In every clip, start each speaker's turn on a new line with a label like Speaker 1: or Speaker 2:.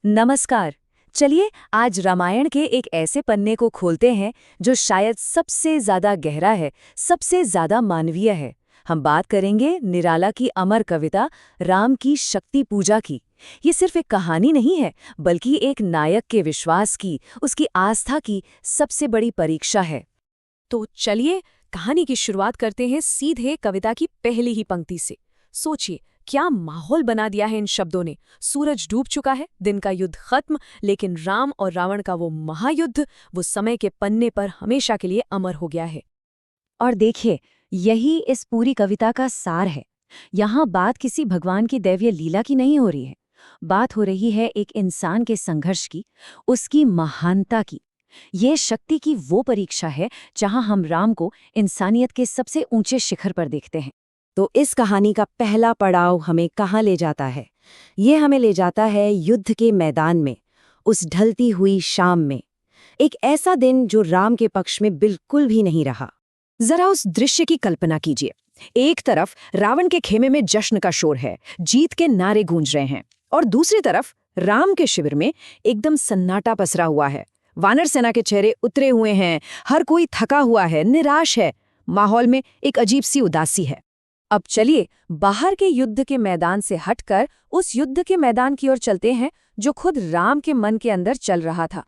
Speaker 1: नमस्कार। चलिए आज रामायण के एक ऐसे पन्ने को खोलते हैं जो शायद सबसे ज्यादा गहरा है, सबसे ज्यादा मानवीय है। हम बात करेंगे निराला की अमर कविता राम की शक्ति पूजा की। ये सिर्फ एक कहानी नहीं है, बल्कि एक नायक के विश्वास की, उसकी आस्था की सबसे बड़ी परीक्षा है।
Speaker 2: तो चलिए कहानी की शुरुआत करते हैं सीधे कविता की पहली ही पंक्ति से। सोचिए क्या माहौल बना दिया है इन शब्दों ने। सूरज डूब चुका है, दिन का युद्ध खत्म, लेकिन राम और रावण का वो महायुद्ध, वो समय के पन्ने पर हमेशा के लिए अमर हो गया है।
Speaker 1: और देखिए, यही इस पूरी कविता का सार है। यहाँ बात किसी भगवान की दैवीय लीला की नहीं हो रही है। बात हो रही है एक इंसान के संघर्ष की, उसकी महानता की। ये शक्ति की वो परीक्षा है जहां हम राम को इंसानियत के सबसे ऊंचे शिखर पर देखते हैं। तो इस कहानी का पहला पड़ाव हमें कहाँ ले जाता है? ये हमें ले जाता है युद्ध के मैदान में, उस ढलती हुई शाम में। एक ऐसा दिन जो राम के पक्ष में बिल्कुल भी नहीं रहा। जरा उस दृश्य की कल्पना कीजिए। एक तरफ रावण के खेमे में जश्न का शोर है, जीत के नारे गूंज रहे हैं, और दूसरी तरफ राम के शिविर में एकदम सन्नाटा पसरा हुआ है। वानर सेना के चेहरे उतरे हुए हैं, हर कोई थका हुआ है, निराश है। माहौल में एक अजीब सी उदासी है। अब चलिए बाहर के युद्ध के मैदान से हटकर उस युद्ध के मैदान की ओर चलते हैं जो खुद राम के मन के अंदर चल रहा था।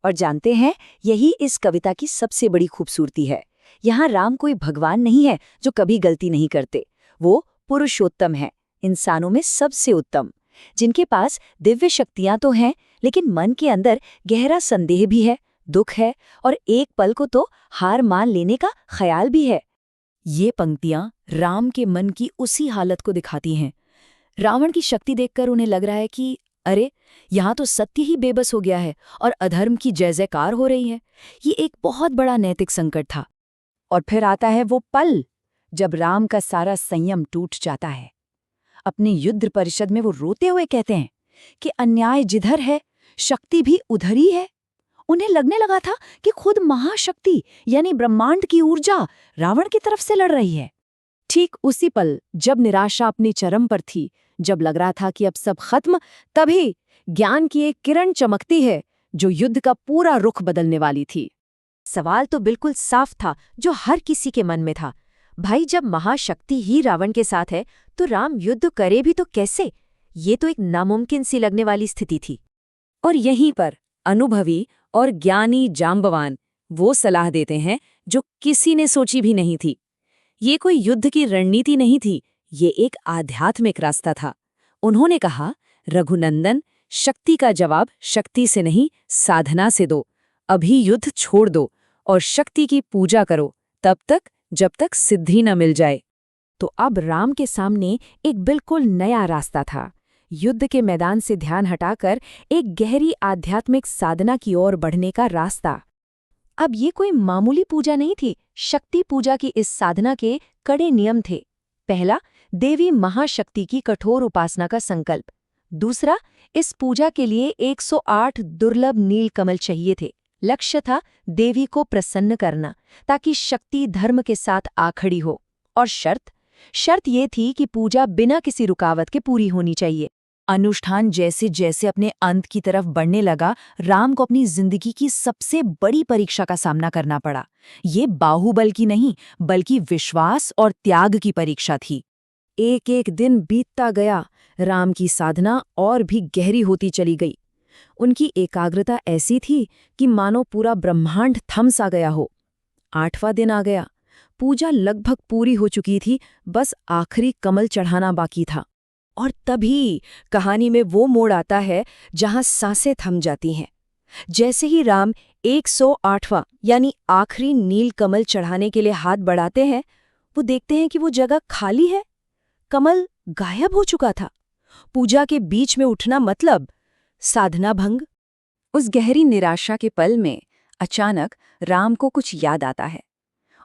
Speaker 1: और जानते हैं, यही इस कविता की सबसे बड़ी खूबसूरती है। यहाँ राम कोई भगवान नहीं है जो कभी गलती नहीं करते। वो पुरुषोत्तम है, इंसानों में सबसे उत्तम, जिनके पास दिव्य शक्तियां तो हैं, लेकिन मन के अंदर गहरा संदेह भी है, दुख है, और एक पल को तो हार मान लेने का ख्याल भी है। ये पंक्तियां राम के मन की उसी हालत को दिखाती हैं। रावण की शक्ति देखकर उन्हें लग रहा है कि अरे, यहाँ तो सत्य ही बेबस हो गया है और अधर्म की जय जयकार हो रही है। ये एक बहुत बड़ा नैतिक संकट था। और फिर आता है वो पल जब राम का सारा संयम टूट जाता है। अपनी युद्ध परिषद में वो रोते हुए कहते हैं कि अन्याय जिधर है, शक्ति भी उधर ही है। उन्हें लगने लगा था कि खुद महाशक्ति यानी ब्रह्मांड की ऊर्जा रावण की तरफ से लड़ रही है। ठीक उसी पल जब निराशा अपनी चरम पर थी, जब लग रहा था कि अब सब खत्म, तभी ज्ञान की एक किरण चमकती है जो युद्ध का पूरा रुख बदलने वाली थी। सवाल तो बिल्कुल साफ था, जो हर किसी के मन में था। भाई, जब महाशक्ति ही रावण के साथ है तो राम युद्ध करे भी तो कैसे? ये तो एक नामुमकिन सी लगने वाली स्थिति थी। और यहीं पर अनुभवी और ज्ञानी जांबवान वो सलाह देते हैं जो किसी ने सोची भी नहीं थी। ये कोई युद्ध की रणनीति नहीं थी, ये एक आध्यात्मिक रास्ता था। उन्होंने कहा, रघुनंदन, शक्ति का जवाब शक्ति से नहीं, साधना से दो। अभी युद्ध छोड़ दो और शक्ति की पूजा करो, तब तक जब तक सिद्धि न मिल जाए। तो अब राम के सामने एक बिल्कुल नया रास्ता था। युद्ध के मैदान से ध्यान हटाकर एक गहरी आध्यात्मिक साधना की ओर बढ़ने का रास्ता। अब ये कोई मामूली पूजा नहीं थी। शक्ति पूजा की इस साधना के कड़े नियम थे। पहला, देवी महाशक्ति की कठोर उपासना का संकल्प। दूसरा, इस पूजा के लिए 108 दुर्लभ नील कमल चाहिए थे। लक्ष्य था देवी को प्रसन्न करना, ताकि शक्ति धर्म के साथ आ खड़ी हो। और शर्त ये थी कि पूजा बिना किसी रुकावट के पूरी होनी चाहिए। अनुष्ठान जैसे जैसे अपने अंत की तरफ बढ़ने लगा, राम को अपनी जिंदगी की सबसे बड़ी परीक्षा का सामना करना पड़ा। ये बाहुबल की नहीं, बल्कि विश्वास और त्याग की परीक्षा थी। एक एक दिन बीतता गया, राम की साधना और भी गहरी होती चली गई। उनकी एकाग्रता ऐसी थी कि मानो पूरा ब्रह्मांड थम सा गया हो। 8वां दिन आ गया, पूजा लगभग पूरी हो चुकी थी, बस आखिरी कमल चढ़ाना बाकी था। और तभी कहानी में वो मोड़ आता है जहां सांसें थम जाती हैं। जैसे ही राम 108वां यानी आखिरी नील कमल चढ़ाने के लिए हाथ बढ़ाते हैं, वो देखते हैं कि वो जगह खाली है। कमल गायब हो चुका था। पूजा के बीच में उठना मतलब साधना भंग। उस गहरी निराशा के पल में अचानक राम को कुछ याद आता है।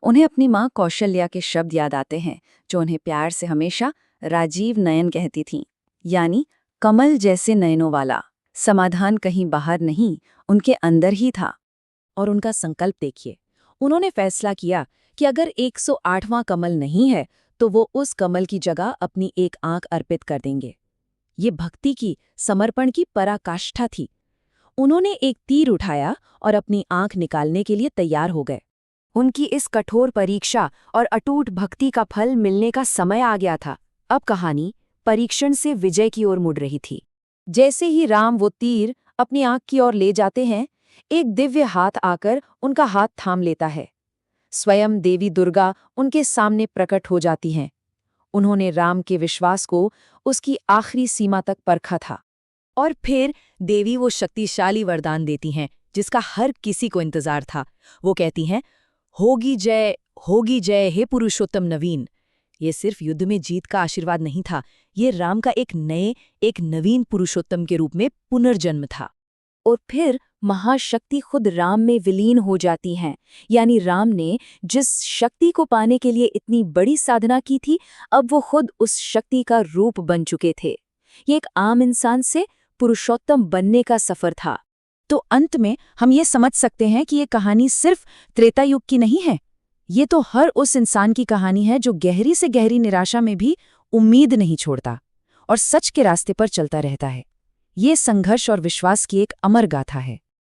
Speaker 1: उन्हें अपनी माँ कौशल्या के शब्द याद आते हैं, जो उन्हें प्यार से हमेशा राजीव नयन कहती थीं, यानी कमल जैसे नयनों वाला। समाधान कहीं बाहर नहीं, उनके अंदर ही था। और उनका संकल्प देखिए। उन्होंने फैसला किया कि अगर 108वां कमल नहीं है तो वो उस कमल की जगह अपनी एक आंख अर्पित कर देंगे। ये भक्ति की, समर्पण की पराकाष्ठा थी। उन्होंने एक तीर उठाया और अपनी आंख निकालने के लिए तैयार हो गए। उनकी इस कठोर परीक्षा और अटूट भक्ति का फल मिलने का समय आ गया था। अब कहानी परीक्षण से विजय की ओर मुड़ रही थी। जैसे ही राम वो तीर अपनी आंख की ओर ले जाते हैं, एक दिव्य हाथ आकर उनका हाथ थाम लेता है। स्वयं देवी दुर्गा उनके सामने प्रकट हो जाती हैं। उन्होंने राम के विश्वास को उसकी आखिरी सीमा तक परखा था। और फिर देवी वो शक्तिशाली वरदान देती हैं जिसका हर किसी को इंतजार था। वो कहती हैं, होगी जय हे पुरुषोत्तम नवीन। ये सिर्फ युद्ध में जीत का आशीर्वाद नहीं था, ये राम का एक नवीन पुरुषोत्तम के रूप में पुनर्जन्म था। और फिर महाशक्ति खुद राम में विलीन हो जाती हैं। यानी राम ने जिस शक्ति को पाने के लिए इतनी बड़ी साधना की थी, अब वो खुद उस शक्ति का रूप बन चुके थे। ये एक आम इंसान से पुरुषोत्तम बनने का सफर था। तो अंत में हम ये समझ सकते हैं कि ये कहानी सिर्फ त्रेता युग की नहीं है। ये तो हर उस इंसान की कहानी है जो गहरी से गहरी निराशा में भी उम्मीद नहीं छोड़ता और सच के रास्ते पर चलता रहता है। ये संघर्ष और विश्वास की एक अमर गाथा है।